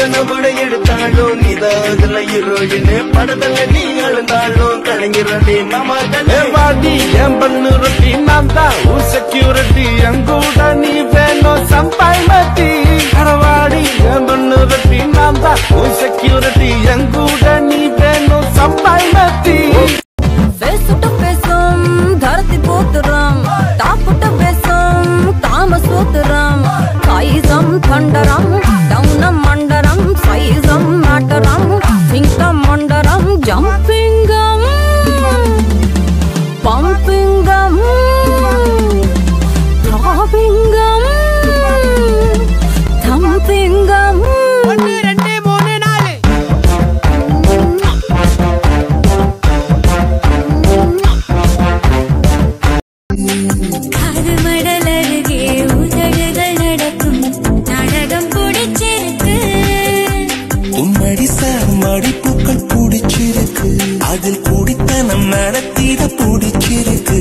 எத்தனை பட எடுத்தாலும் நீதான் அதுல ஹீரோயின்னு படத்துல நீ அழுந்தாலும் கலைஞரடி மாமா வாடி என் பண்ணு ரொட்டி நான் தான் செக்யூரிட்டி எங்கூட நீ வேணும் சம்பாய் மத்தி அடவாடி என் பண்ணு ரொட்டி நான் தான் செக்யூரிட்டி எங்கூட நீ வேணும் சம்பாய் மத்தி பேசும் தரத்தி போத்துறாம் தாப்புட்ட பேசும் காம சூத்துறாம் கைசம் தண்டரம் டவுனம் மண்டரம் சைசம் மாட்டரம் சிங்கம் மண்டரம் ஜம்பிங்கம் பம்பிங்கம் டாபிங்கம் தம்பிங்கம் 1 2 3 4 கருமடலருகே உதடுகள் நடக்கும் நாடகம் பிடிச்சிருக்கு உம்மடி சாமடி பூக்கள் பிடிச்சிருக்கு அதில் கூடித்தனம் நடத்திட பிடிச்சிருக்கு